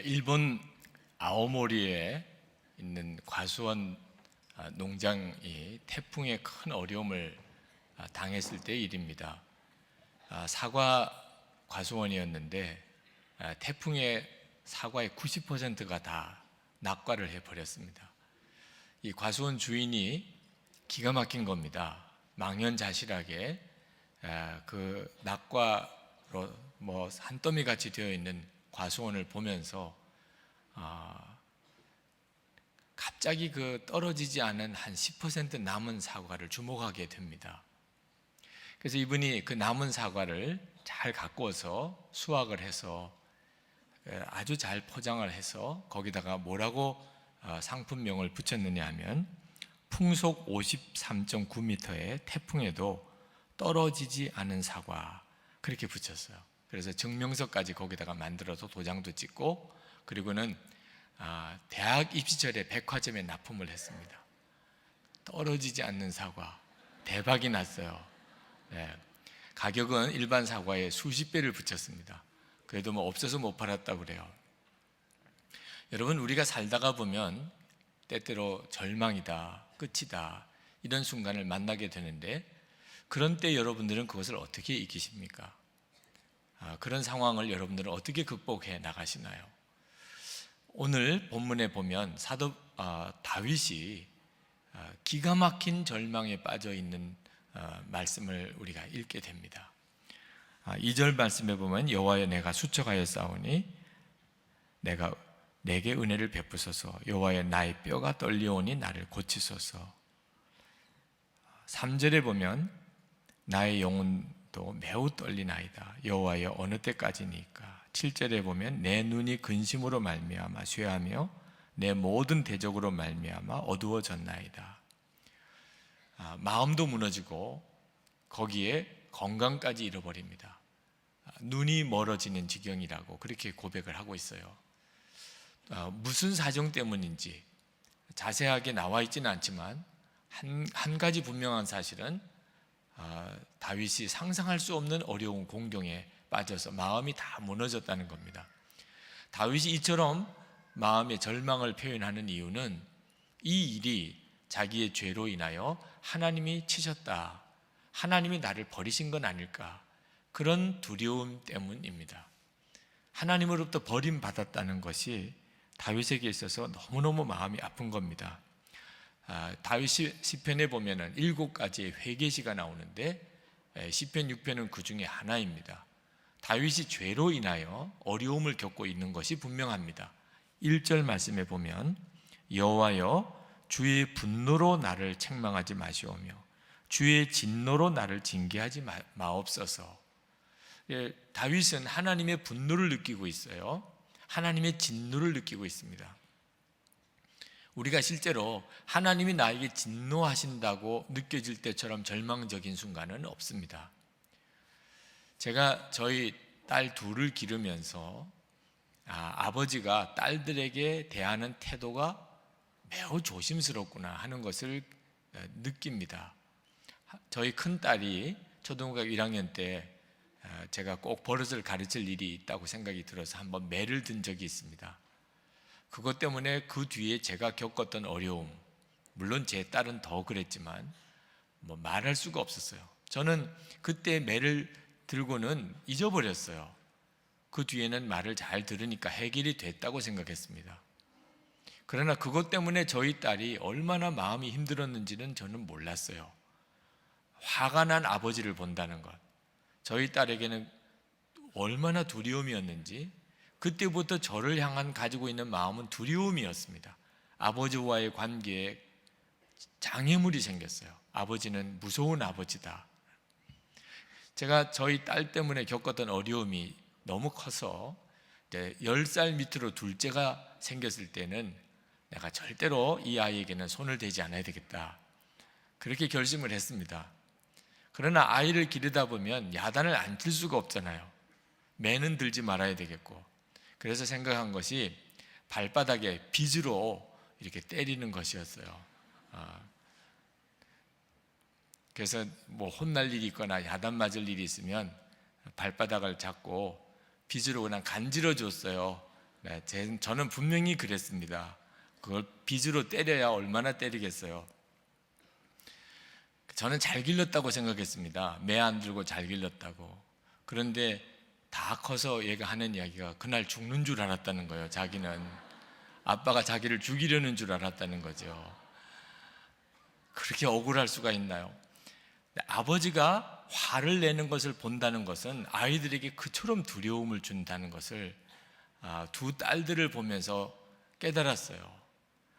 일본 아오모리에 있는 과수원 농장이 태풍에 큰 어려움을 당했을 때의 일입니다. 사과 과수원이었는데 태풍에 사과의 90%가 다 낙과를 해버렸습니다. 이 과수원 주인이 기가 막힌 겁니다. 망연자실하게 그 낙과로 한 더미 같이 되어 있는 과수원을 보면서 갑자기 그 떨어지지 않은 한 10% 남은 사과를 주목하게 됩니다. 그래서 이분이 그 남은 사과를 잘 가꾸어서 수확을 해서 아주 잘 포장을 해서 거기다가 뭐라고 상품명을 붙였느냐 하면 풍속 53.9m의 태풍에도 떨어지지 않은 사과, 그렇게 붙였어요. 그래서 증명서까지 거기다가 만들어서 도장도 찍고, 그리고는 대학 입시철에 백화점에 납품을 했습니다. 떨어지지 않는 사과, 대박이 났어요. 가격은 일반 사과에 수십 배를 붙였습니다. 그래도 없어서 못 팔았다고 그래요. 여러분, 우리가 살다가 보면 때때로 절망이다, 끝이다, 이런 순간을 만나게 되는데, 그런 때 여러분들은 그것을 어떻게 이기십니까? 그런 상황을 여러분들은 어떻게 극복해 나가시나요? 오늘 본문에 보면 사도 다윗이 기가 막힌 절망에 빠져 있는 말씀을 우리가 읽게 됩니다. 2절 말씀에 보면 여호와여, 내가 수척하여 싸우니 내게 은혜를 베푸소서. 여호와여, 나의 뼈가 떨려오니 나를 고치소서. 3절에 보면 나의 영혼도 매우 떨리나이다. 여호와여, 어느 때까지니까. 7절에 보면 내 눈이 근심으로 말미암아 쇠하며 내 모든 대적으로 말미암아 어두워졌나이다. 마음도 무너지고 거기에 건강까지 잃어버립니다. 눈이 멀어지는 지경이라고 그렇게 고백을 하고 있어요. 무슨 사정 때문인지 자세하게 나와 있지는 않지만 한 가지 분명한 사실은 다윗이 상상할 수 없는 어려운 공경에 빠져서 마음이 다 무너졌다는 겁니다. 다윗이 이처럼 마음의 절망을 표현하는 이유는 이 일이 자기의 죄로 인하여 하나님이 치셨다, 하나님이 나를 버리신 건 아닐까, 그런 두려움 때문입니다. 하나님으로부터 버림받았다는 것이 다윗에게 있어서 너무너무 마음이 아픈 겁니다. 다윗 시편에 보면은 7가지의 회개시가 나오는데 시편 6편은 그 중에 하나입니다. 다윗이 죄로 인하여 어려움을 겪고 있는 것이 분명합니다. 1절 말씀에 보면 여호와여, 주의 분노로 나를 책망하지 마시오며 주의 진노로 나를 징계하지 마옵소서. 다윗은 하나님의 분노를 느끼고 있어요. 하나님의 진노를 느끼고 있습니다. 우리가 실제로 하나님이 나에게 진노하신다고 느껴질 때처럼 절망적인 순간은 없습니다. 제가 저희 딸 둘을 기르면서 아버지가 딸들에게 대하는 태도가 매우 조심스럽구나 하는 것을 느낍니다. 저희 큰딸이 초등학교 1학년 때 제가 꼭 버릇을 가르칠 일이 있다고 생각이 들어서 한번 매를 든 적이 있습니다. 그것 때문에 그 뒤에 제가 겪었던 어려움, 물론 제 딸은 더 그랬지만 말할 수가 없었어요. 저는 그때 매를 들고는 잊어버렸어요. 그 뒤에는 말을 잘 들으니까 해결이 됐다고 생각했습니다. 그러나 그것 때문에 저희 딸이 얼마나 마음이 힘들었는지는 저는 몰랐어요. 화가 난 아버지를 본다는 것, 저희 딸에게는 얼마나 두려움이었는지, 그때부터 저를 향한 가지고 있는 마음은 두려움이었습니다. 아버지와의 관계에 장애물이 생겼어요. 아버지는 무서운 아버지다. 제가 저희 딸 때문에 겪었던 어려움이 너무 커서 10살 밑으로 둘째가 생겼을 때는 내가 절대로 이 아이에게는 손을 대지 않아야 되겠다, 그렇게 결심을 했습니다. 그러나 아이를 기르다 보면 야단을 안 칠 수가 없잖아요. 매는 들지 말아야 되겠고, 그래서 생각한 것이 발바닥에 빗으로 이렇게 때리는 것이었어요. 그래서 혼날 일이 있거나 야단 맞을 일이 있으면 발바닥을 잡고 빗으로 그냥 간지러 줬어요. 네, 저는 분명히 그랬습니다. 그걸 빗으로 때려야 얼마나 때리겠어요. 저는 잘 길렀다고 생각했습니다. 매 안 들고 잘 길렀다고. 그런데 다 커서 얘가 하는 이야기가 그날 죽는 줄 알았다는 거예요. 자기는 아빠가 자기를 죽이려는 줄 알았다는 거죠. 그렇게 억울할 수가 있나요? 아버지가 화를 내는 것을 본다는 것은 아이들에게 그처럼 두려움을 준다는 것을 두 딸들을 보면서 깨달았어요.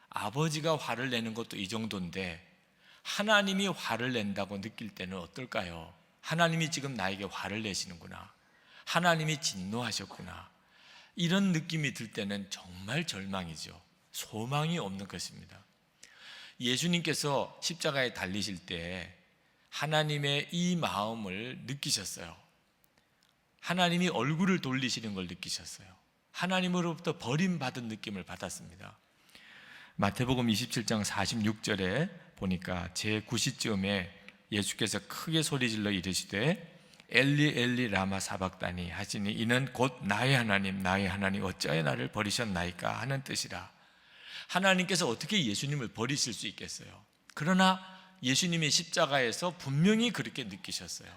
아버지가 화를 내는 것도 이 정도인데 하나님이 화를 낸다고 느낄 때는 어떨까요? 하나님이 지금 나에게 화를 내시는구나, 하나님이 진노하셨구나, 이런 느낌이 들 때는 정말 절망이죠. 소망이 없는 것입니다. 예수님께서 십자가에 달리실 때 하나님의 이 마음을 느끼셨어요. 하나님이 얼굴을 돌리시는 걸 느끼셨어요. 하나님으로부터 버림받은 느낌을 받았습니다. 마태복음 27장 46절에 보니까 제9시쯤에 예수께서 크게 소리질러 이르시되 엘리 엘리 라마 사박다니 하시니 이는 곧 나의 하나님 어찌하여 나를 버리셨나이까 하는 뜻이라. 하나님께서 어떻게 예수님을 버리실 수 있겠어요? 그러나 예수님이 십자가에서 분명히 그렇게 느끼셨어요.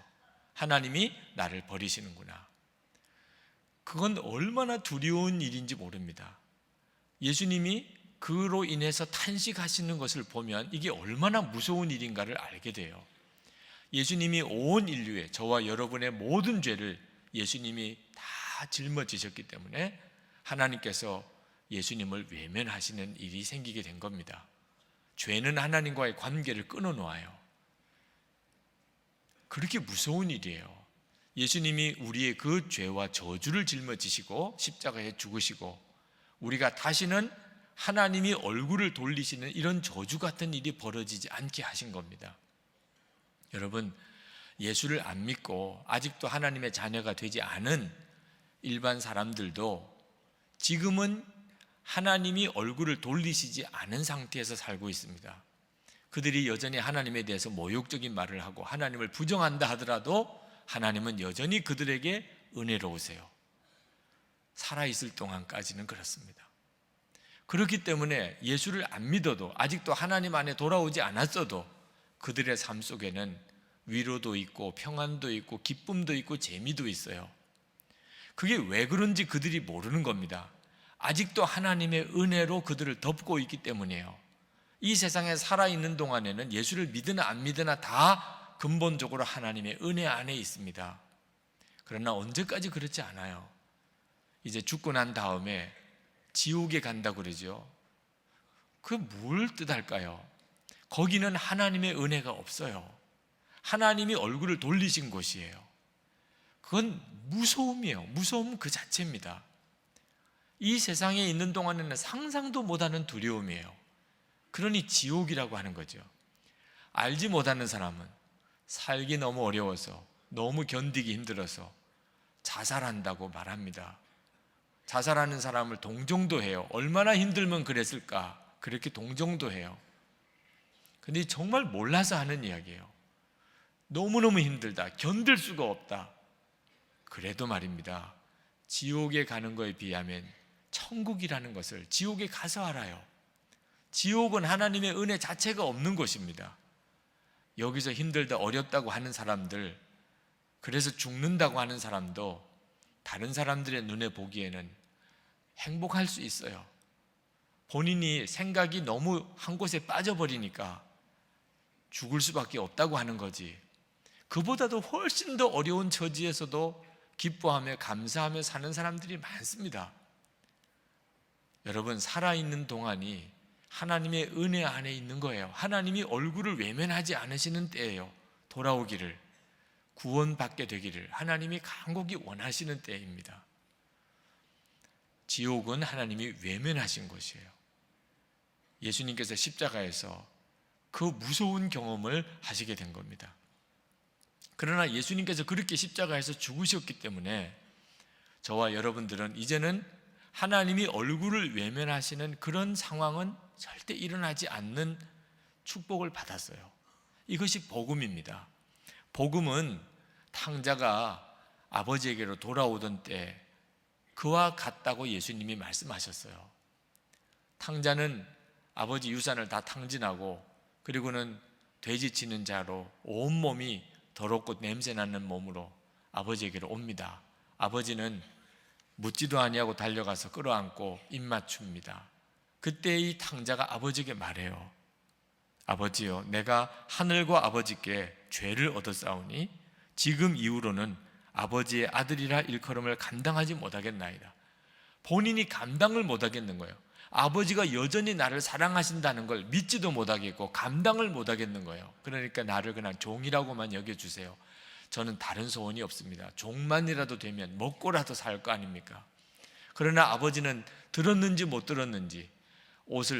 하나님이 나를 버리시는구나. 그건 얼마나 두려운 일인지 모릅니다. 예수님이 그로 인해서 탄식하시는 것을 보면 이게 얼마나 무서운 일인가를 알게 돼요. 예수님이 온 인류의, 저와 여러분의 모든 죄를 예수님이 다 짊어지셨기 때문에 하나님께서 예수님을 외면하시는 일이 생기게 된 겁니다. 죄는 하나님과의 관계를 끊어놓아요. 그렇게 무서운 일이에요. 예수님이 우리의 그 죄와 저주를 짊어지시고 십자가에 죽으시고 우리가 다시는 하나님이 얼굴을 돌리시는 이런 저주 같은 일이 벌어지지 않게 하신 겁니다. 여러분, 예수를 안 믿고 아직도 하나님의 자녀가 되지 않은 일반 사람들도 지금은 하나님이 얼굴을 돌리시지 않은 상태에서 살고 있습니다. 그들이 여전히 하나님에 대해서 모욕적인 말을 하고 하나님을 부정한다 하더라도 하나님은 여전히 그들에게 은혜로우세요. 살아있을 동안까지는 그렇습니다. 그렇기 때문에 예수를 안 믿어도, 아직도 하나님 안에 돌아오지 않았어도 그들의 삶 속에는 위로도 있고 평안도 있고 기쁨도 있고 재미도 있어요. 그게 왜 그런지 그들이 모르는 겁니다. 아직도 하나님의 은혜로 그들을 덮고 있기 때문이에요. 이 세상에 살아있는 동안에는 예수를 믿으나 안 믿으나 다 근본적으로 하나님의 은혜 안에 있습니다. 그러나 언제까지 그렇지 않아요. 이제 죽고 난 다음에 지옥에 간다고 그러죠. 그게 뭘 뜻할까요? 거기는 하나님의 은혜가 없어요. 하나님이 얼굴을 돌리신 곳이에요. 그건 무서움이에요. 무서움 그 자체입니다. 이 세상에 있는 동안에는 상상도 못하는 두려움이에요. 그러니 지옥이라고 하는 거죠. 알지 못하는 사람은 살기 너무 어려워서, 너무 견디기 힘들어서 자살한다고 말합니다. 자살하는 사람을 동정도 해요. 얼마나 힘들면 그랬을까, 그렇게 동정도 해요. 근데 정말 몰라서 하는 이야기예요. 너무너무 힘들다, 견딜 수가 없다. 그래도 말입니다, 지옥에 가는 거에 비하면 천국이라는 것을 지옥에 가서 알아요. 지옥은 하나님의 은혜 자체가 없는 곳입니다. 여기서 힘들다, 어렵다고 하는 사람들, 그래서 죽는다고 하는 사람도 다른 사람들의 눈에 보기에는 행복할 수 있어요. 본인이 생각이 너무 한 곳에 빠져버리니까 죽을 수밖에 없다고 하는 거지, 그보다도 훨씬 더 어려운 처지에서도 기뻐하며 감사하며 사는 사람들이 많습니다. 여러분, 살아있는 동안이 하나님의 은혜 안에 있는 거예요. 하나님이 얼굴을 외면하지 않으시는 때예요. 돌아오기를, 구원받게 되기를 하나님이 간곡히 원하시는 때입니다. 지옥은 하나님이 외면하신 것이에요. 예수님께서 십자가에서 그 무서운 경험을 하시게 된 겁니다. 그러나 예수님께서 그렇게 십자가에서 죽으셨기 때문에 저와 여러분들은 이제는 하나님이 얼굴을 외면하시는 그런 상황은 절대 일어나지 않는 축복을 받았어요. 이것이 복음입니다. 복음은 탕자가 아버지에게로 돌아오던 때 그와 같다고 예수님이 말씀하셨어요. 탕자는 아버지 유산을 다 탕진하고 그리고는 돼지 치는 자로 온몸이 더럽고 냄새나는 몸으로 아버지에게로 옵니다. 아버지는 묻지도 아니하고 달려가서 끌어안고 입맞춥니다. 그때 이 탕자가 아버지에게 말해요. 아버지여, 내가 하늘과 아버지께 죄를 얻었사오니 지금 이후로는 아버지의 아들이라 일컬음을 감당하지 못하겠나이다. 본인이 감당을 못하겠는 거예요. 아버지가 여전히 나를 사랑하신다는 걸 믿지도 못하겠고 감당을 못하겠는 거예요. 그러니까 나를 그냥 종이라고만 여겨주세요. 저는 다른 소원이 없습니다. 종만이라도 되면 먹고라도 살 거 아닙니까? 그러나 아버지는 들었는지 못 들었는지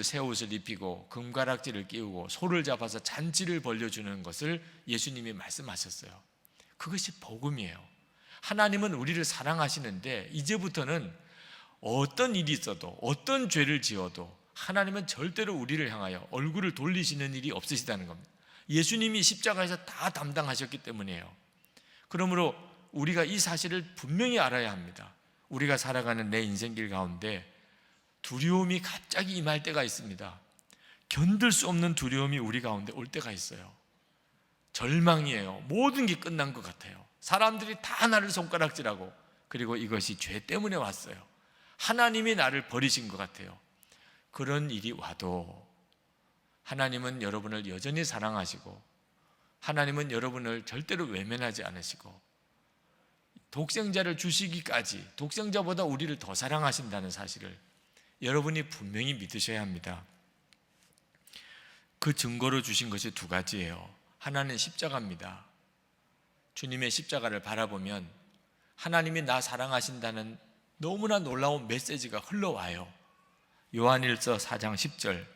새 옷을 입히고 금가락지를 끼우고 소를 잡아서 잔치를 벌려주는 것을 예수님이 말씀하셨어요. 그것이 복음이에요. 하나님은 우리를 사랑하시는데 이제부터는 어떤 일이 있어도 어떤 죄를 지어도 하나님은 절대로 우리를 향하여 얼굴을 돌리시는 일이 없으시다는 겁니다. 예수님이 십자가에서 다 담당하셨기 때문이에요. 그러므로 우리가 이 사실을 분명히 알아야 합니다. 우리가 살아가는 내 인생길 가운데 두려움이 갑자기 임할 때가 있습니다. 견딜 수 없는 두려움이 우리 가운데 올 때가 있어요. 절망이에요. 모든 게 끝난 것 같아요. 사람들이 다 나를 손가락질하고 그리고 이것이 죄 때문에 왔어요. 하나님이 나를 버리신 것 같아요. 그런 일이 와도 하나님은 여러분을 여전히 사랑하시고 하나님은 여러분을 절대로 외면하지 않으시고 독생자를 주시기까지 독생자보다 우리를 더 사랑하신다는 사실을 여러분이 분명히 믿으셔야 합니다. 그 증거로 주신 것이 두 가지예요. 하나는 십자가입니다. 주님의 십자가를 바라보면 하나님이 나 사랑하신다는 너무나 놀라운 메시지가 흘러와요. 요한일서 4장 10절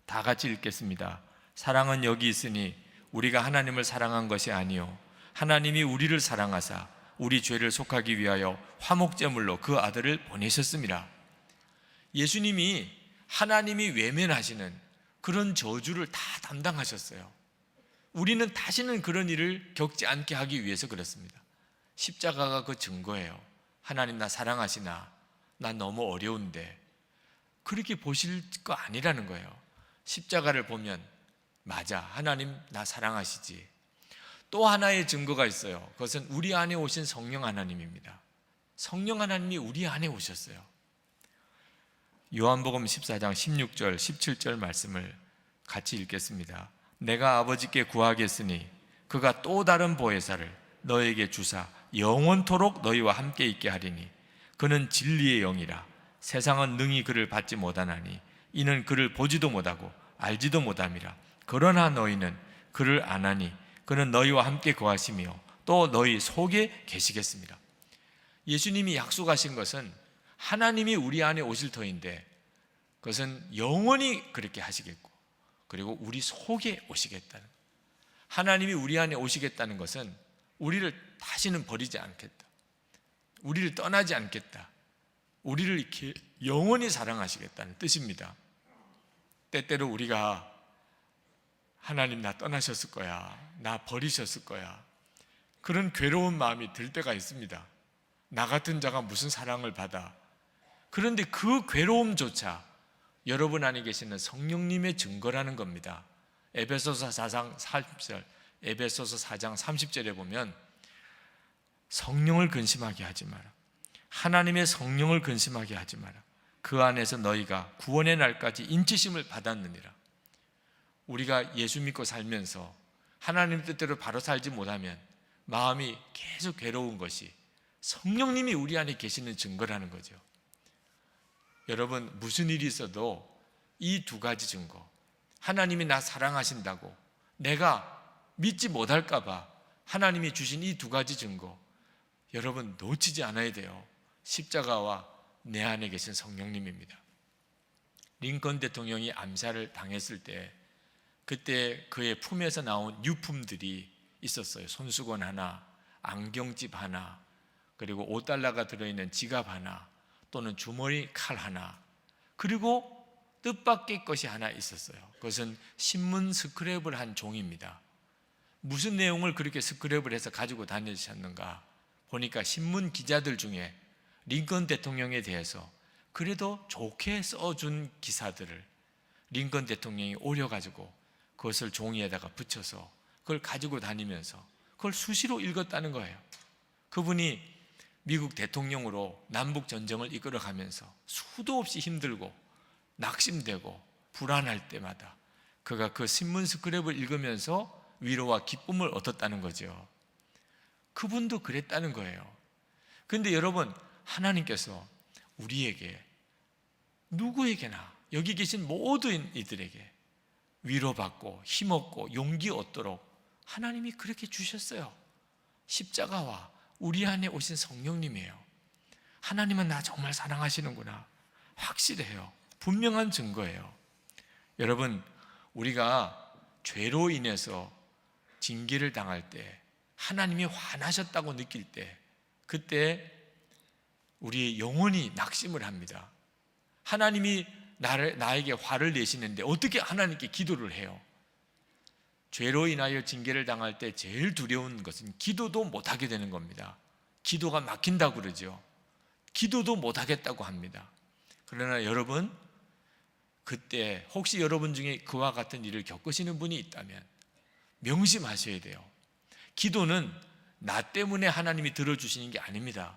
다 같이 읽겠습니다. 사랑은 여기 있으니 우리가 하나님을 사랑한 것이 아니요 하나님이 우리를 사랑하사 우리 죄를 속하기 위하여 화목제물로 그 아들을 보내셨습니다. 예수님이 하나님이 외면하시는 그런 저주를 다 담당하셨어요. 우리는 다시는 그런 일을 겪지 않게 하기 위해서 그렇습니다. 십자가가 그 증거예요. 하나님 나 사랑하시나? 나 너무 어려운데. 그렇게 보실 거 아니라는 거예요. 십자가를 보면 맞아, 하나님 나 사랑하시지. 또 하나의 증거가 있어요. 그것은 우리 안에 오신 성령 하나님입니다. 성령 하나님이 우리 안에 오셨어요. 요한복음 14장 16절 17절 말씀을 같이 읽겠습니다. 내가 아버지께 구하겠으니 그가 또 다른 보혜사를 너에게 주사 영원토록 너희와 함께 있게 하리니 그는 진리의 영이라. 세상은 능히 그를 받지 못하나니 이는 그를 보지도 못하고 알지도 못함이라. 그러나 너희는 그를 아나니 그는 너희와 함께 거하시며 또 너희 속에 계시겠습니다. 예수님이 약속하신 것은 하나님이 우리 안에 오실 터인데 그것은 영원히 그렇게 하시겠고 그리고 우리 속에 오시겠다는, 하나님이 우리 안에 오시겠다는 것은 우리를 다시는 버리지 않겠다, 우리를 떠나지 않겠다, 우리를 이렇게 영원히 사랑하시겠다는 뜻입니다. 때때로 우리가 하나님 나 떠나셨을 거야, 나 버리셨을 거야, 그런 괴로운 마음이 들 때가 있습니다. 나 같은 자가 무슨 사랑을 받아. 그런데 그 괴로움조차 여러분 안에 계시는 성령님의 증거라는 겁니다. 에베소서 4장 30절, 에베소서 4장 30절에 보면 성령을 근심하게 하지 마라. 하나님의 성령을 근심하게 하지 마라. 그 안에서 너희가 구원의 날까지 인치심을 받았느니라. 우리가 예수 믿고 살면서 하나님 뜻대로 바로 살지 못하면 마음이 계속 괴로운 것이 성령님이 우리 안에 계시는 증거라는 거죠. 여러분, 무슨 일이 있어도 이 두 가지 증거, 하나님이 나 사랑하신다고 내가 믿지 못할까 봐 하나님이 주신 이 두 가지 증거, 여러분 놓치지 않아야 돼요. 십자가와 내 안에 계신 성령님입니다. 링컨 대통령이 암살을 당했을 때 그때 그의 품에서 나온 유품들이 있었어요. 손수건 하나, 안경집 하나, 그리고 $5가 들어있는 지갑 하나, 또는 주머니 칼 하나, 그리고 뜻밖의 것이 하나 있었어요. 그것은 신문 스크랩을 한 종입니다. 무슨 내용을 그렇게 스크랩을 해서 가지고 다니셨는가 보니까 신문 기자들 중에 링컨 대통령에 대해서 그래도 좋게 써준 기사들을 링컨 대통령이 오려가지고 그것을 종이에다가 붙여서 그걸 가지고 다니면서 그걸 수시로 읽었다는 거예요. 그분이 미국 대통령으로 남북 전쟁을 이끌어가면서 수도 없이 힘들고 낙심되고 불안할 때마다 그가 그 신문 스크랩을 읽으면서 위로와 기쁨을 얻었다는 거죠. 그분도 그랬다는 거예요. 그런데 여러분, 하나님께서 우리에게, 누구에게나, 여기 계신 모든 이들에게 위로받고 힘없고 용기 얻도록 하나님이 그렇게 주셨어요. 십자가와 우리 안에 오신 성령님이에요. 하나님은 나 정말 사랑하시는구나, 확실해요. 분명한 증거예요. 여러분, 우리가 죄로 인해서 징계를 당할 때, 하나님이 화나셨다고 느낄 때, 그때 우리의 영혼이 낙심을 합니다. 하나님이 나에게 화를 내시는데 어떻게 하나님께 기도를 해요? 죄로 인하여 징계를 당할 때 제일 두려운 것은 기도도 못하게 되는 겁니다. 기도가 막힌다고 그러죠. 기도도 못하겠다고 합니다. 그러나 여러분, 그때 혹시 여러분 중에 그와 같은 일을 겪으시는 분이 있다면 명심하셔야 돼요. 기도는 나 때문에 하나님이 들어주시는 게 아닙니다.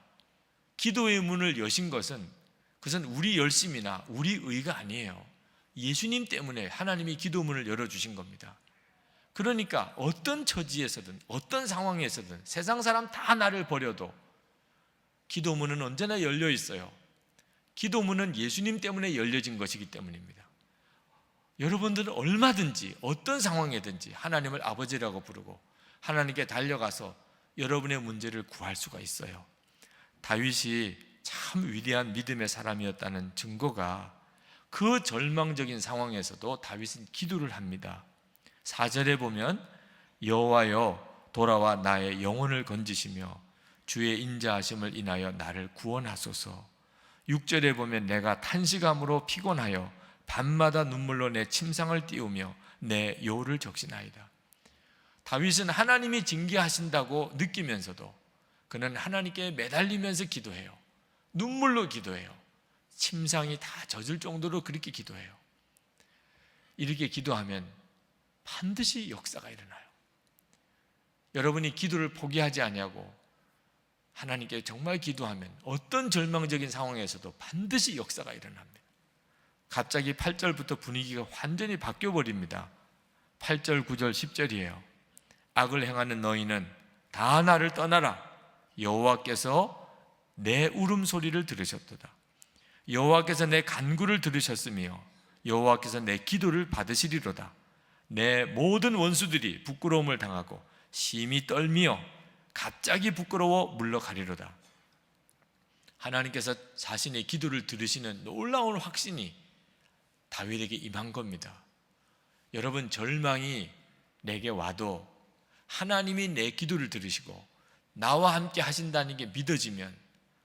기도의 문을 여신 것은 그것은 우리 열심이나 우리 의가 아니에요. 예수님 때문에 하나님이 기도문을 열어주신 겁니다. 그러니까 어떤 처지에서든 어떤 상황에서든 세상 사람 다 나를 버려도 기도문은 언제나 열려 있어요. 기도문은 예수님 때문에 열려진 것이기 때문입니다. 여러분들은 얼마든지 어떤 상황이든지 하나님을 아버지라고 부르고 하나님께 달려가서 여러분의 문제를 구할 수가 있어요. 다윗이 참 위대한 믿음의 사람이었다는 증거가 그 절망적인 상황에서도 다윗은 기도를 합니다. 4절에 보면 여호와여 돌아와 나의 영혼을 건지시며 주의 인자하심을 인하여 나를 구원하소서. 6절에 보면 내가 탄식함으로 피곤하여 밤마다 눈물로 내 침상을 띄우며 내 요를 적시나이다. 다윗은 하나님이 징계하신다고 느끼면서도 그는 하나님께 매달리면서 기도해요. 눈물로 기도해요. 침상이 다 젖을 정도로 그렇게 기도해요. 이렇게 기도하면 반드시 역사가 일어나요. 여러분이 기도를 포기하지 아니하고 하나님께 정말 기도하면 어떤 절망적인 상황에서도 반드시 역사가 일어납니다. 갑자기 8절부터 분위기가 완전히 바뀌어 버립니다. 8절, 9절, 10절이에요. 악을 행하는 너희는 다 나를 떠나라. 여호와께서 내 울음소리를 들으셨도다. 여호와께서 내 간구를 들으셨으며 여호와께서 내 기도를 받으시리로다. 내 모든 원수들이 부끄러움을 당하고 심히 떨미어 갑자기 부끄러워 물러가리로다. 하나님께서 자신의 기도를 들으시는 놀라운 확신이 다윗에게 임한 겁니다. 여러분, 절망이 내게 와도 하나님이 내 기도를 들으시고 나와 함께 하신다는 게 믿어지면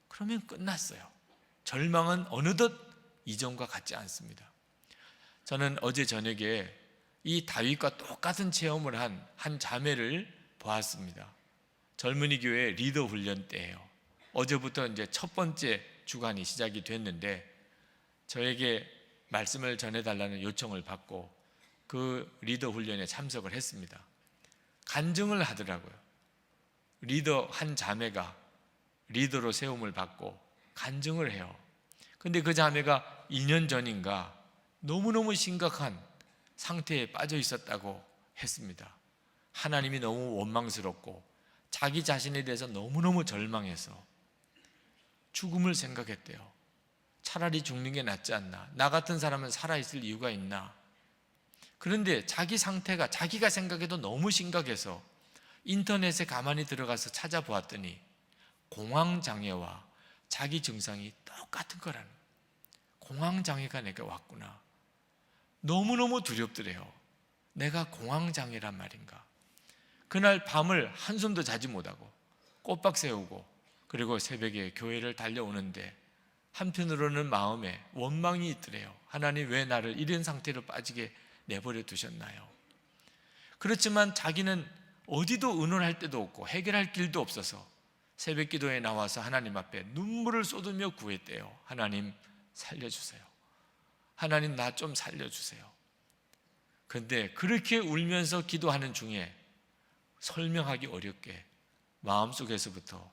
그러면 끝났어요. 절망은 어느덧 이전과 같지 않습니다. 저는 어제 저녁에 이 다윗과 똑같은 체험을 한 자매를 보았습니다. 젊은이 교회 리더 훈련 때예요. 어제부터 이제 첫 번째 주간이 시작이 됐는데 저에게 말씀을 전해달라는 요청을 받고 그 리더 훈련에 참석을 했습니다. 간증을 하더라고요. 리더 한 자매가 리더로 세움을 받고 간증을 해요. 근데 그 자매가 2년 전인가 너무너무 심각한 상태에 빠져 있었다고 했습니다. 하나님이 너무 원망스럽고 자기 자신에 대해서 너무너무 절망해서 죽음을 생각했대요. 차라리 죽는 게 낫지 않나? 나 같은 사람은 살아있을 이유가 있나? 그런데 자기 상태가 자기가 생각해도 너무 심각해서 인터넷에 가만히 들어가서 찾아보았더니 공황장애와 자기 증상이 똑같은 거라는 거예요. 공황장애가 내게 왔구나. 너무너무 두렵더래요. 내가 공황장애란 말인가? 그날 밤을 한숨도 자지 못하고 꼬박 세우고 그리고 새벽에 교회를 달려오는데 한편으로는 마음에 원망이 있더래요. 하나님, 왜 나를 이런 상태로 빠지게 내버려 두셨나요? 그렇지만 자기는 어디도 의논할 데도 없고 해결할 길도 없어서 새벽 기도에 나와서 하나님 앞에 눈물을 쏟으며 구했대요. 하나님 살려주세요. 하나님 나 좀 살려주세요. 그런데 그렇게 울면서 기도하는 중에 설명하기 어렵게 마음속에서부터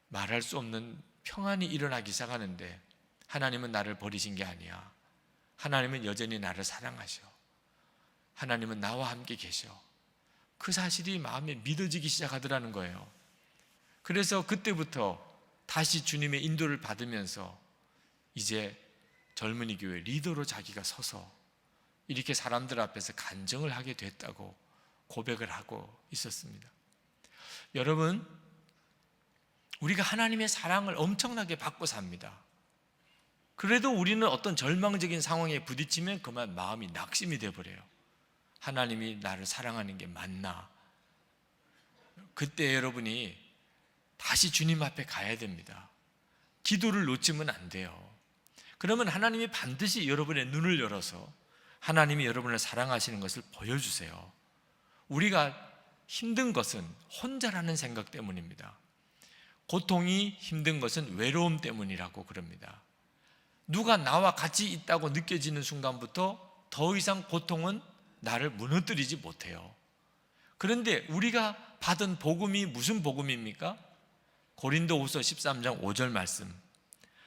말할 수 없는 평안이 일어나기 시작하는데, 하나님은 나를 버리신 게 아니야. 하나님은 여전히 나를 사랑하셔. 하나님은 나와 함께 계셔. 그 사실이 마음에 믿어지기 시작하더라는 거예요. 그래서 그때부터 다시 주님의 인도를 받으면서 이제 젊은이 교회 리더로 자기가 서서 이렇게 사람들 앞에서 간증을 하게 됐다고 고백을 하고 있었습니다. 여러분, 우리가 하나님의 사랑을 엄청나게 받고 삽니다. 그래도 우리는 어떤 절망적인 상황에 부딪히면 그만 마음이 낙심이 되어버려요. 하나님이 나를 사랑하는 게 맞나? 그때 여러분이 다시 주님 앞에 가야 됩니다. 기도를 놓치면 안 돼요. 그러면 하나님이 반드시 여러분의 눈을 열어서 하나님이 여러분을 사랑하시는 것을 보여주세요. 우리가 힘든 것은 혼자라는 생각 때문입니다. 고통이 힘든 것은 외로움 때문이라고 그럽니다. 누가 나와 같이 있다고 느껴지는 순간부터 더 이상 고통은 나를 무너뜨리지 못해요. 그런데 우리가 받은 복음이 무슨 복음입니까? 고린도후서 13장 5절 말씀,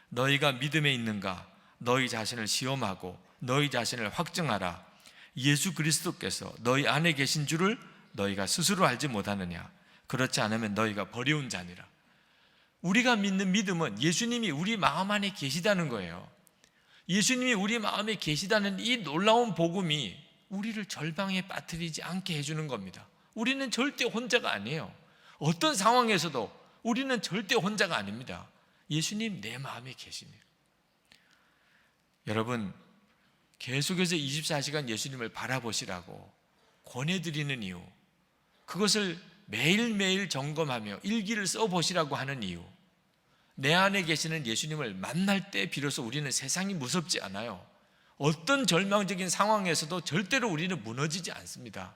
너희가 믿음에 있는가? 너희 자신을 시험하고 너희 자신을 확증하라. 예수 그리스도께서 너희 안에 계신 줄을 너희가 스스로 알지 못하느냐? 그렇지 않으면 너희가 버려온 자니라. 우리가 믿는 믿음은 예수님이 우리 마음 안에 계시다는 거예요. 예수님이 우리 마음에 계시다는 이 놀라운 복음이 우리를 절망에 빠뜨리지 않게 해주는 겁니다. 우리는 절대 혼자가 아니에요. 어떤 상황에서도 우리는 절대 혼자가 아닙니다. 예수님 내 마음에 계십니다. 여러분, 계속해서 24시간 예수님을 바라보시라고 권해드리는 이유, 그것을 매일매일 점검하며 일기를 써보시라고 하는 이유, 내 안에 계시는 예수님을 만날 때 비로소 우리는 세상이 무섭지 않아요. 어떤 절망적인 상황에서도 절대로 우리는 무너지지 않습니다.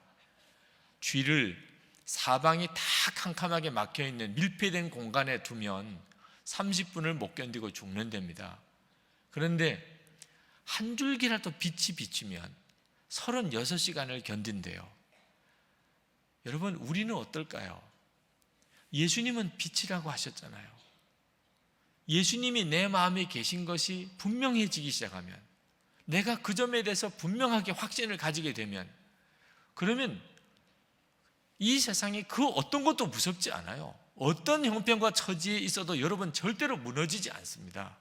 쥐를 사방이 다 캄캄하게 막혀있는 밀폐된 공간에 두면 30분을 못 견디고 죽는답니다. 그런데 한 줄기라도 빛이 비치면 36시간을 견딘대요. 여러분, 우리는 어떨까요? 예수님은 빛이라고 하셨잖아요. 예수님이 내 마음에 계신 것이 분명해지기 시작하면, 내가 그 점에 대해서 분명하게 확신을 가지게 되면, 그러면 이 세상에 그 어떤 것도 무섭지 않아요. 어떤 형편과 처지에 있어도 여러분 절대로 무너지지 않습니다.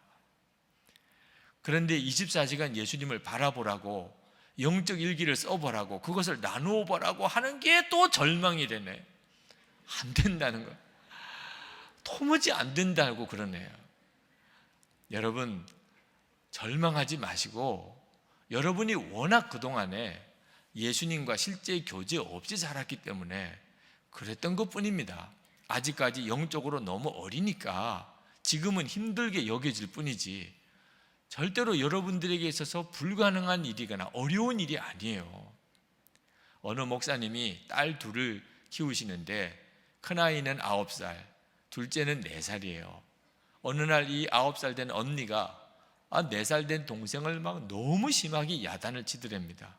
그런데 24시간 예수님을 바라보라고, 영적 일기를 써보라고, 그것을 나누어 보라고 하는 게 또 절망이 되네. 안 된다는 거예요. 도무지 안 된다고 그러네요. 여러분, 절망하지 마시고, 여러분이 워낙 그동안에 예수님과 실제 교제 없이 자랐기 때문에 그랬던 것뿐입니다. 아직까지 영적으로 너무 어리니까 지금은 힘들게 여겨질 뿐이지, 절대로 여러분들에게 있어서 불가능한 일이거나 어려운 일이 아니에요. 어느 목사님이 딸 둘을 키우시는데 큰아이는 9살, 둘째는 4살이에요. 어느 날 이 9살 된 언니가 4살 된 동생을 막 너무 심하게 야단을 치더랍니다.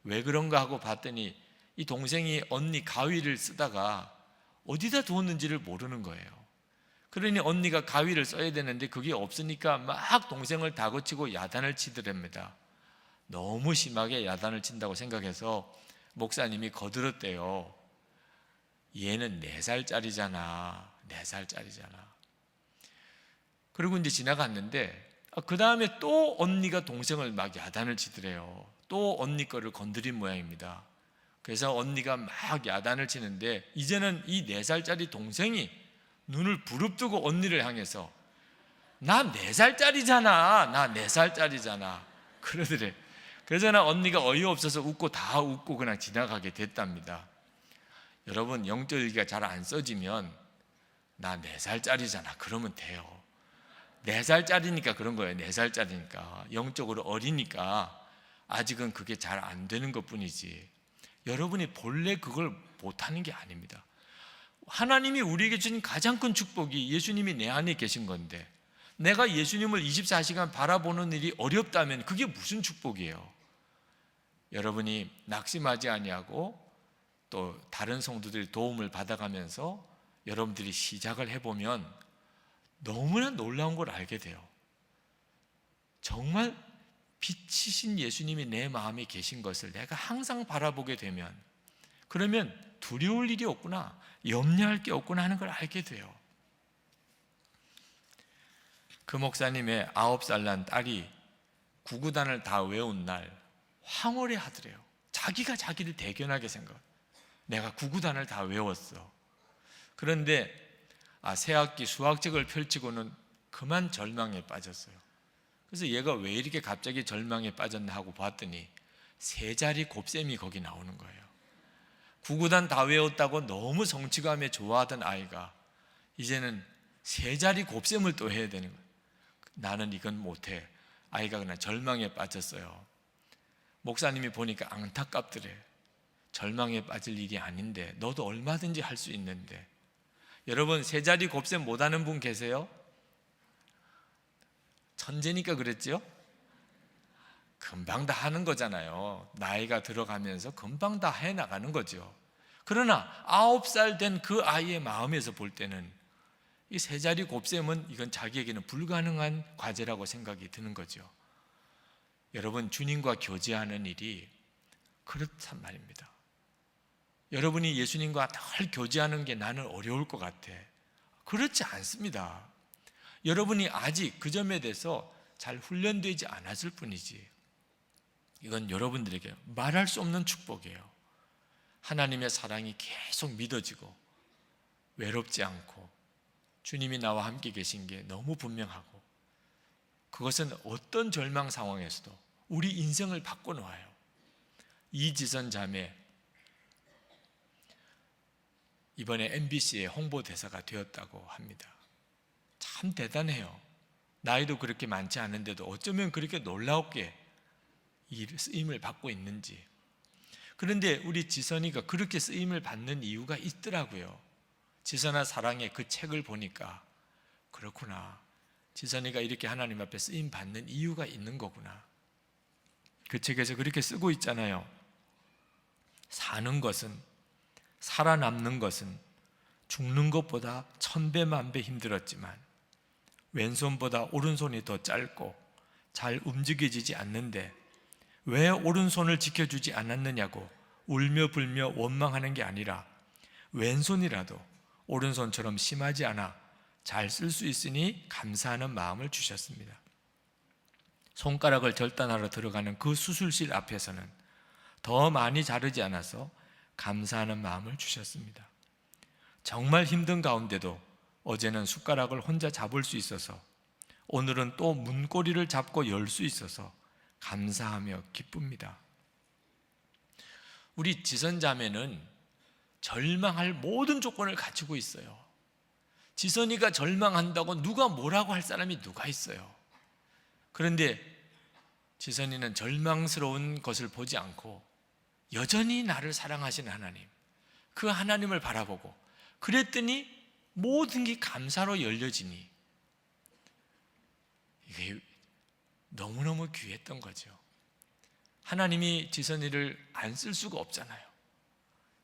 왜 그런가 하고 봤더니 이 동생이 언니 가위를 쓰다가 어디다 두었는지를 모르는 거예요. 그러니 언니가 가위를 써야 되는데 그게 없으니까 막 동생을 다그치고 야단을 치더랍니다. 너무 심하게 야단을 친다고 생각해서 목사님이 거들었대요. 얘는 4살짜리잖아. 4살짜리잖아. 그리고 이제 지나갔는데 그 다음에 또 언니가 동생을 막 야단을 치더래요. 또 언니 거를 건드린 모양입니다. 그래서 언니가 막 야단을 치는데 이제는 이 4살짜리 동생이 눈을 부릅뜨고 언니를 향해서 나 4살짜리잖아. 나 4살짜리잖아. 그러더래. 그래서 언니가 어이없어서 다 웃고 그냥 지나가게 됐답니다. 여러분, 영적 일기가 잘 안 써지면 나 4살짜리잖아. 그러면 돼요. 4살짜리니까 그런 거예요. 4살짜리니까. 영적으로 어리니까 아직은 그게 잘 안 되는 것 뿐이지, 여러분이 본래 그걸 못하는 게 아닙니다. 하나님이 우리에게 주신 가장 큰 축복이 예수님이 내 안에 계신 건데, 내가 예수님을 24시간 바라보는 일이 어렵다면 그게 무슨 축복이에요? 여러분이 낙심하지 아니하고 또 다른 성도들의 도움을 받아가면서 여러분들이 시작을 해보면 너무나 놀라운 걸 알게 돼요. 정말 빛이신 예수님이 내 마음에 계신 것을 내가 항상 바라보게 되면, 그러면 두려울 일이 없구나, 염려할 게 없구나 하는 걸 알게 돼요. 그 목사님의 9살 난 딸이 구구단을 다 외운 날 황홀해 하더래요. 자기가 자기를 대견하게 생각. 내가 구구단을 다 외웠어. 그런데 새학기 수학책을 펼치고는 그만 절망에 빠졌어요. 그래서 얘가 왜 이렇게 갑자기 절망에 빠졌나 하고 봤더니 세 자리 곱셈이 거기 나오는 거예요. 구구단 다 외웠다고 너무 성취감에 좋아하던 아이가 이제는 세 자리 곱셈을 또 해야 되는 거예요. 나는 이건 못해. 아이가 그냥 절망에 빠졌어요. 목사님이 보니까 안타깝더래. 절망에 빠질 일이 아닌데, 너도 얼마든지 할 수 있는데. 여러분, 세 자리 곱셈 못하는 분 계세요? 천재니까 그랬죠? 금방 다 하는 거잖아요. 나이가 들어가면서 금방 다 해나가는 거죠. 그러나 9살 된 그 아이의 마음에서 볼 때는 이 세 자리 곱셈은 이건 자기에게는 불가능한 과제라고 생각이 드는 거죠. 여러분, 주님과 교제하는 일이 그렇단 말입니다. 여러분이 예수님과 늘 교제하는 게 나는 어려울 것 같아. 그렇지 않습니다. 여러분이 아직 그 점에 대해서 잘 훈련되지 않았을 뿐이지, 이건 여러분들에게 말할 수 없는 축복이에요. 하나님의 사랑이 계속 믿어지고 외롭지 않고 주님이 나와 함께 계신 게 너무 분명하고, 그것은 어떤 절망 상황에서도 우리 인생을 바꿔놓아요. 이지선 자매, 이번에 MBC의 홍보대사가 되었다고 합니다. 참 대단해요. 나이도 그렇게 많지 않은데도 어쩌면 그렇게 놀랍게 이 쓰임을 받고 있는지. 그런데 우리 지선이가 그렇게 쓰임을 받는 이유가 있더라고요. 지선아 사랑의 그 책을 보니까 그렇구나, 지선이가 이렇게 하나님 앞에 쓰임 받는 이유가 있는 거구나. 그 책에서 그렇게 쓰고 있잖아요. 사는 것은, 살아남는 것은 죽는 것보다 1000배, 10,000배 힘들었지만 왼손보다 오른손이 더 짧고 잘 움직여지지 않는데 왜 오른손을 지켜주지 않았느냐고 울며 불며 원망하는 게 아니라, 왼손이라도 오른손처럼 심하지 않아 잘 쓸 수 있으니 감사하는 마음을 주셨습니다. 손가락을 절단하러 들어가는 그 수술실 앞에서는 더 많이 자르지 않아서 감사하는 마음을 주셨습니다. 정말 힘든 가운데도 어제는 숟가락을 혼자 잡을 수 있어서, 오늘은 또 문고리를 잡고 열 수 있어서 감사하며 기쁩니다. 우리 지선자매는 절망할 모든 조건을 갖추고 있어요. 지선이가 절망한다고 누가 뭐라고 할 사람이 누가 있어요? 그런데 지선이는 절망스러운 것을 보지 않고 여전히 나를 사랑하시는 하나님, 그 하나님을 바라보고, 그랬더니 모든 게 감사로 열려지니 이게 너무너무 귀했던 거죠. 하나님이 지선이를 안 쓸 수가 없잖아요.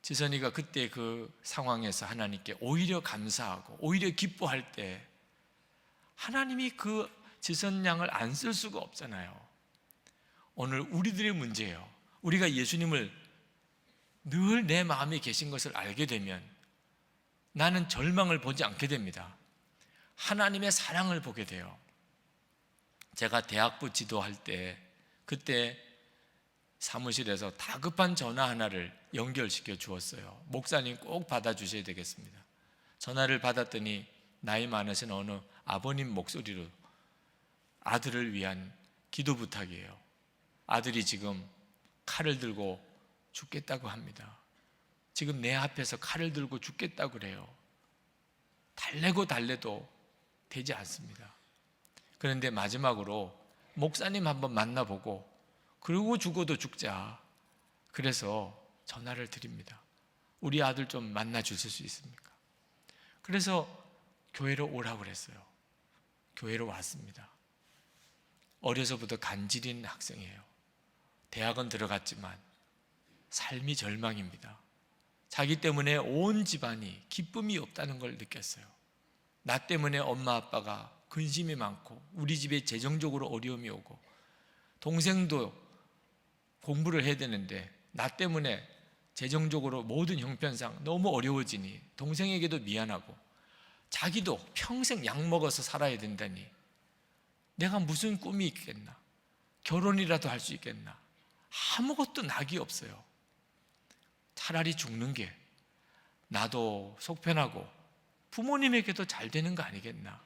지선이가 그때 그 상황에서 하나님께 오히려 감사하고 오히려 기뻐할 때 하나님이 그 지선 양을 안 쓸 수가 없잖아요. 오늘 우리들의 문제예요. 우리가 예수님을 늘 내 마음에 계신 것을 알게 되면 나는 절망을 보지 않게 됩니다. 하나님의 사랑을 보게 돼요. 제가 대학부 지도할 때 그때 사무실에서 다급한 전화 하나를 연결시켜 주었어요. 목사님 꼭 받아주셔야 되겠습니다. 전화를 받았더니 나이 많으신 어느 아버님 목소리로 아들을 위한 기도 부탁이에요. 아들이 지금 칼을 들고 죽겠다고 합니다. 지금 내 앞에서 칼을 들고 죽겠다고 그래요. 달래고 달래도 되지 않습니다. 그런데 마지막으로 목사님 한번 만나보고 그러고 죽어도 죽자. 그래서 전화를 드립니다. 우리 아들 좀 만나 주실 수 있습니까? 그래서 교회로 오라고 그랬어요. 교회로 왔습니다. 어려서부터 간질인 학생이에요. 대학은 들어갔지만 삶이 절망입니다. 자기 때문에 온 집안이 기쁨이 없다는 걸 느꼈어요. 나 때문에 엄마 아빠가 근심이 많고 우리 집에 재정적으로 어려움이 오고 동생도 공부를 해야 되는데 나 때문에 재정적으로 모든 형편상 너무 어려워지니 동생에게도 미안하고 자기도 평생 약 먹어서 살아야 된다니 내가 무슨 꿈이 있겠나? 결혼이라도 할 수 있겠나? 아무것도 낙이 없어요. 차라리 죽는 게 나도 속 편하고 부모님에게도 잘 되는 거 아니겠나?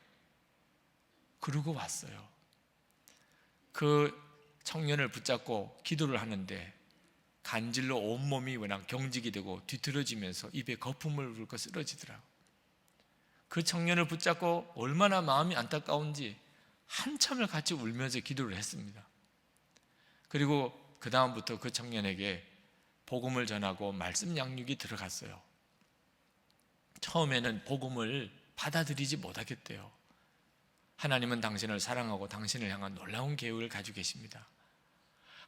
그러고 왔어요. 그 청년을 붙잡고 기도를 하는데 간질로 온몸이 워낙 경직이 되고 뒤틀어지면서 입에 거품을 불고 쓰러지더라고요. 그 청년을 붙잡고 얼마나 마음이 안타까운지 한참을 같이 울면서 기도를 했습니다. 그리고 그 다음부터 그 청년에게 복음을 전하고 말씀 양육이 들어갔어요. 처음에는 복음을 받아들이지 못하겠대요. 하나님은 당신을 사랑하고 당신을 향한 놀라운 계획을 가지고 계십니다.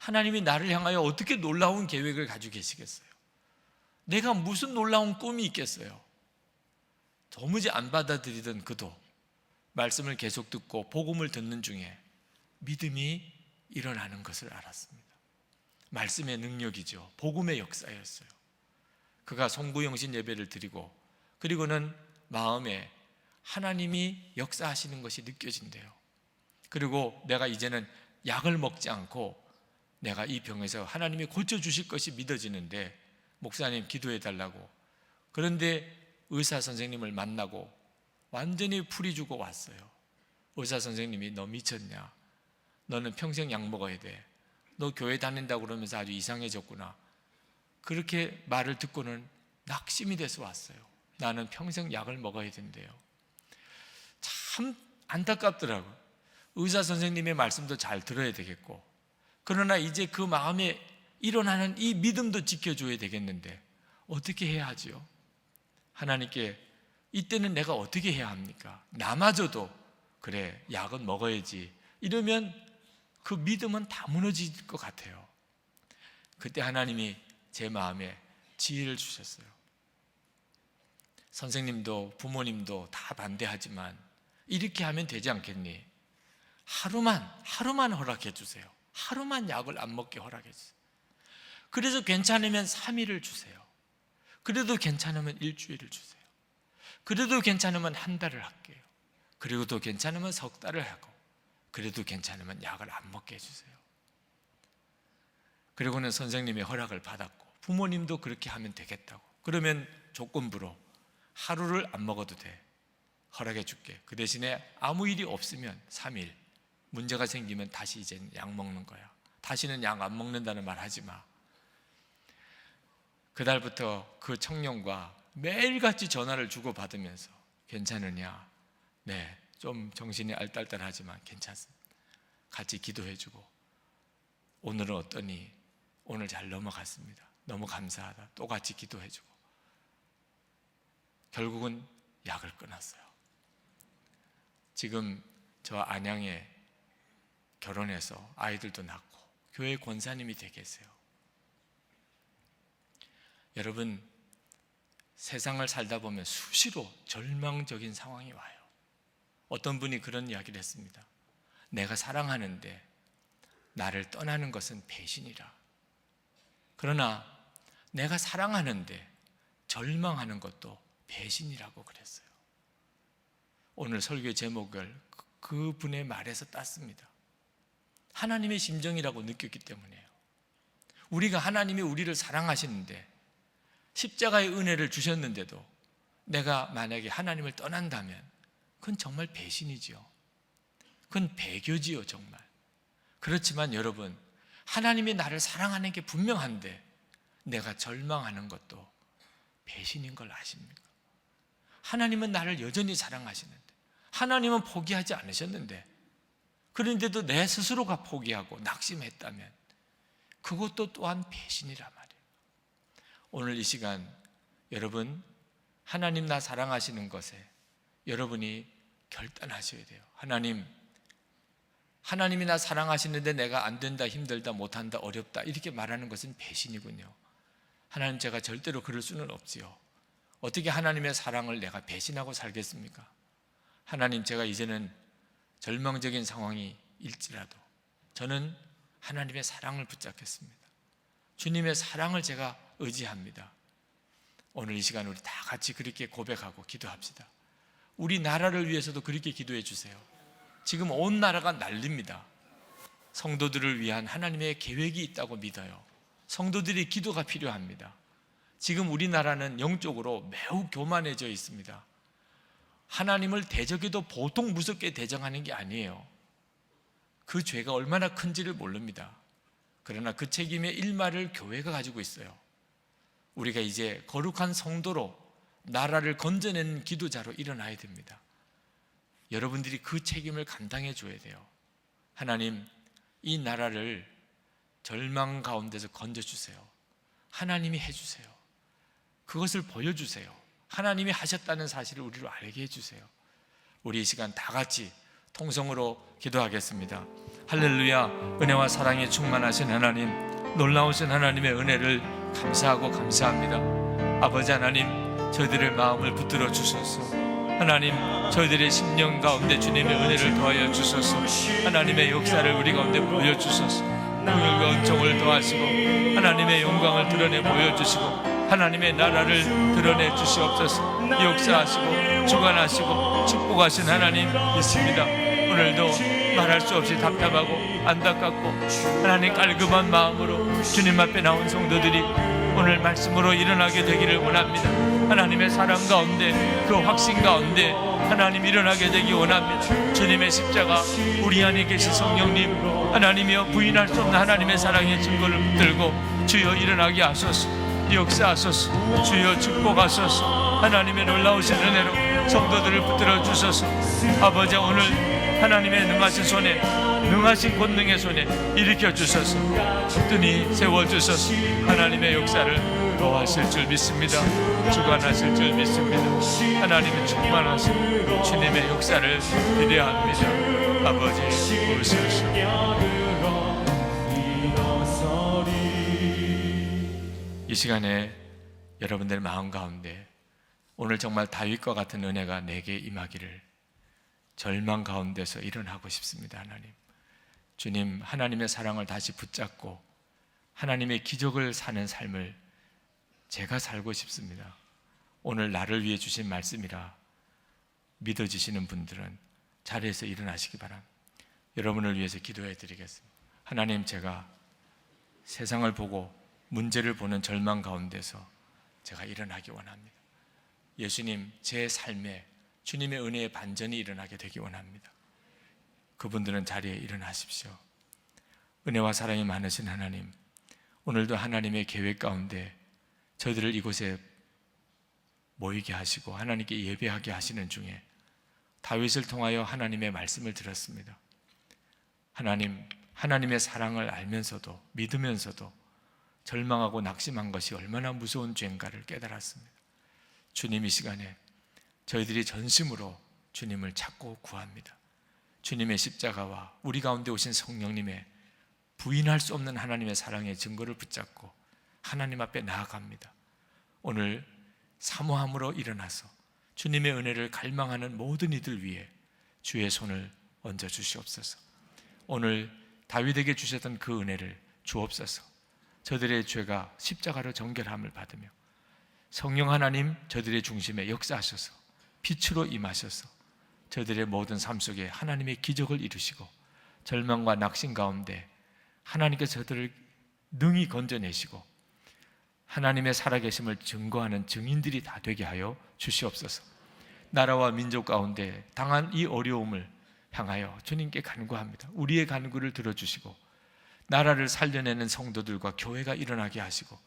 하나님이 나를 향하여 어떻게 놀라운 계획을 가지고 계시겠어요? 내가 무슨 놀라운 꿈이 있겠어요? 도무지 안 받아들이던 그도 말씀을 계속 듣고 복음을 듣는 중에 믿음이 일어나는 것을 알았습니다. 말씀의 능력이죠. 복음의 역사였어요. 그가 송구영신 예배를 드리고 그리고는 마음에 하나님이 역사하시는 것이 느껴진대요. 그리고 내가 이제는 약을 먹지 않고 내가 이 병에서 하나님이 고쳐주실 것이 믿어지는데 목사님 기도해 달라고. 그런데 의사 선생님을 만나고 완전히 풀이 주고 왔어요. 의사 선생님이 너 미쳤냐? 너는 평생 약 먹어야 돼. 너 교회 다닌다고 그러면서 아주 이상해졌구나. 그렇게 말을 듣고는 낙심이 돼서 왔어요. 나는 평생 약을 먹어야 된대요. 참 안타깝더라고요. 의사 선생님의 말씀도 잘 들어야 되겠고 그러나 이제 그 마음에 일어나는 이 믿음도 지켜줘야 되겠는데 어떻게 해야 하지요? 하나님께 이때는 내가 어떻게 해야 합니까? 나마저도 그래 약은 먹어야지 이러면 그 믿음은 다 무너질 것 같아요. 그때 하나님이 제 마음에 지혜를 주셨어요. 선생님도 부모님도 다 반대하지만 이렇게 하면 되지 않겠니? 하루만 허락해 주세요. 하루만 약을 안 먹게 허락해 주세요. 그래서 괜찮으면 3일을 주세요. 그래도 괜찮으면 일주일을 주세요. 그래도 괜찮으면 한 달을 할게요. 그리고 또 괜찮으면 석 달을 하고 그래도 괜찮으면 약을 안 먹게 해주세요. 그리고는 선생님의 허락을 받았고 부모님도 그렇게 하면 되겠다고. 그러면 조건부로 하루를 안 먹어도 돼. 허락해 줄게. 그 대신에 아무 일이 없으면 3일 문제가 생기면 다시 이제 약 먹는 거야. 다시는 약 안 먹는다는 말 하지 마. 그달부터 그 청년과 매일같이 전화를 주고받으면서 괜찮으냐? 네, 좀 정신이 알딸딸하지만 괜찮습니다. 같이 기도해주고 오늘은 어떠니? 오늘 잘 넘어갔습니다. 너무 감사하다. 또 같이 기도해주고 결국은 약을 끊었어요. 지금 저 안양에 결혼해서 아이들도 낳고 교회 권사님이 되 계세요. 여러분 세상을 살다 보면 수시로 절망적인 상황이 와요. 어떤 분이 그런 이야기를 했습니다. 내가 사랑하는데 나를 떠나는 것은 배신이라. 그러나 내가 사랑하는데 절망하는 것도 배신이라고 그랬어요. 오늘 설교의 제목을 그분의 말에서 땄습니다. 하나님의 심정이라고 느꼈기 때문이에요. 우리가 하나님이 우리를 사랑하시는데 십자가의 은혜를 주셨는데도 내가 만약에 하나님을 떠난다면 그건 정말 배신이지요. 그건 배교지요 정말. 그렇지만 여러분 하나님이 나를 사랑하는 게 분명한데 내가 절망하는 것도 배신인 걸 아십니까? 하나님은 나를 여전히 사랑하시는데 하나님은 포기하지 않으셨는데 그런데도 내 스스로가 포기하고 낙심했다면 그것도 또한 배신이란 말이에요. 오늘 이 시간 여러분 하나님 나 사랑하시는 것에 여러분이 결단하셔야 돼요. 하나님이 나 사랑하시는데 내가 안 된다, 힘들다, 못한다, 어렵다 이렇게 말하는 것은 배신이군요. 하나님, 제가 절대로 그럴 수는 없지요. 어떻게 하나님의 사랑을 내가 배신하고 살겠습니까? 하나님, 제가 이제는 절망적인 상황이 일지라도 저는 하나님의 사랑을 붙잡겠습니다. 주님의 사랑을 제가 의지합니다. 오늘 이 시간 우리 다 같이 그렇게 고백하고 기도합시다. 우리 나라를 위해서도 그렇게 기도해 주세요. 지금 온 나라가 난립니다. 성도들을 위한 하나님의 계획이 있다고 믿어요. 성도들의 기도가 필요합니다. 지금 우리나라는 영적으로 매우 교만해져 있습니다. 하나님을 대적해도 보통 무섭게 대적하는 게 아니에요. 그 죄가 얼마나 큰지를 모릅니다. 그러나 그 책임의 일말을 교회가 가지고 있어요. 우리가 이제 거룩한 성도로 나라를 건져내는 기도자로 일어나야 됩니다. 여러분들이 그 책임을 감당해 줘야 돼요. 하나님, 이 나라를 절망 가운데서 건져주세요. 하나님이 해주세요. 그것을 보여주세요. 하나님이 하셨다는 사실을 우리로 알게 해주세요. 우리 이 시간 다 같이 통성으로 기도하겠습니다. 할렐루야. 은혜와 사랑에 충만하신 하나님, 놀라우신 하나님의 은혜를 감사하고 감사합니다. 아버지 하나님, 저희들의 마음을 붙들어 주소서. 하나님, 저희들의 심령 가운데 주님의 은혜를 더하여 주소서. 하나님의 역사를 우리 가운데 보여주소서. 긍휼과 은총을 더하시고 하나님의 영광을 드러내 보여주시고 하나님의 나라를 드러내 주시옵소서. 역사하시고 주관하시고 축복하신 하나님 있습니다. 오늘도 말할 수 없이 답답하고 안타깝고 하나님 깔끔한 마음으로 주님 앞에 나온 성도들이 오늘 말씀으로 일어나게 되기를 원합니다. 하나님의 사랑 가운데, 그 확신 가운데 하나님 일어나게 되기 원합니다. 주님의 십자가, 우리 안에 계신 성령님, 하나님이여 부인할 수 없는 하나님의 사랑의 증거를 붙들고 주여 일어나게 하소서. 역사하소서. 주여 축복하소서. 하나님의 놀라우신 은혜로 성도들을 붙들어 주소서. 아버지, 오늘 하나님의 능하신 손에, 능하신 권능의 손에 일으켜 주소서. 든든히 세워 주소서. 하나님의 역사를 더하실 줄 믿습니다. 주관하실 줄 믿습니다. 하나님의 충만하신 주님의 역사를 기대합니다. 아버지 오소서. 이 시간에 여러분들 마음 가운데 오늘 정말 다윗과 같은 은혜가 내게 임하기를 절망 가운데서 일어나고 싶습니다. 하나님, 주님, 하나님의 사랑을 다시 붙잡고 하나님의 기적을 사는 삶을 제가 살고 싶습니다. 오늘 나를 위해 주신 말씀이라 믿어지시는 분들은 자리에서 일어나시기 바랍니다. 여러분을 위해서 기도해 드리겠습니다. 하나님, 제가 세상을 보고 문제를 보는 절망 가운데서 제가 일어나기 원합니다. 예수님, 제 삶에 주님의 은혜의 반전이 일어나게 되기 원합니다. 그분들은 자리에 일어나십시오. 은혜와 사랑이 많으신 하나님, 오늘도 하나님의 계획 가운데 저희들을 이곳에 모이게 하시고 하나님께 예배하게 하시는 중에 다윗을 통하여 하나님의 말씀을 들었습니다. 하나님, 하나님의 사랑을 알면서도 믿으면서도 절망하고 낙심한 것이 얼마나 무서운 죄인가를 깨달았습니다. 주님, 이 시간에 저희들이 전심으로 주님을 찾고 구합니다. 주님의 십자가와 우리 가운데 오신 성령님의 부인할 수 없는 하나님의 사랑의 증거를 붙잡고 하나님 앞에 나아갑니다. 오늘 사모함으로 일어나서 주님의 은혜를 갈망하는 모든 이들 위해 주의 손을 얹어 주시옵소서. 오늘 다윗에게 주셨던 그 은혜를 주옵소서. 저들의 죄가 십자가로 정결함을 받으며 성령 하나님, 저들의 중심에 역사하셔서 빛으로 임하셔서 저들의 모든 삶 속에 하나님의 기적을 이루시고 절망과 낙심 가운데 하나님께서 저들을 능히 건져내시고 하나님의 살아계심을 증거하는 증인들이 다 되게 하여 주시옵소서. 나라와 민족 가운데 당한 이 어려움을 향하여 주님께 간구합니다. 우리의 간구를 들어주시고 나라를 살려내는 성도들과 교회가 일어나게 하시고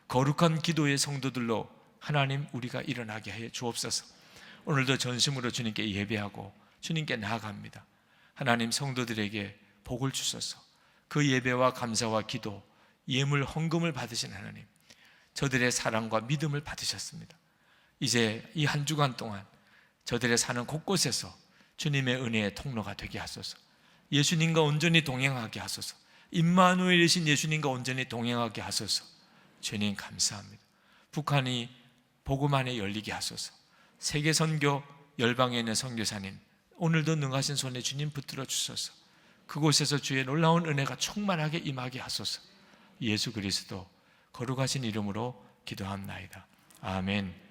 거룩한 기도의 성도들로 하나님, 우리가 일어나게 해 주옵소서. 오늘도 전심으로 주님께 예배하고 주님께 나아갑니다. 하나님, 성도들에게 복을 주소서. 그 예배와 감사와 기도, 예물 헌금을 받으신 하나님, 저들의 사랑과 믿음을 받으셨습니다. 이제 이 한 주간 동안 저들의 사는 곳곳에서 주님의 은혜의 통로가 되게 하소서. 예수님과 온전히 동행하게 하소서. 임마누엘이신 예수님과 온전히 동행하게 하소서. 주님 감사합니다. 북한이 복음 안에 열리게 하소서. 세계 선교 열방에 있는 선교사님, 오늘도 능하신 손에 주님 붙들어 주소서. 그곳에서 주의 놀라운 은혜가 충만하게 임하게 하소서. 예수 그리스도 거룩하신 이름으로 기도합나이다. 아멘.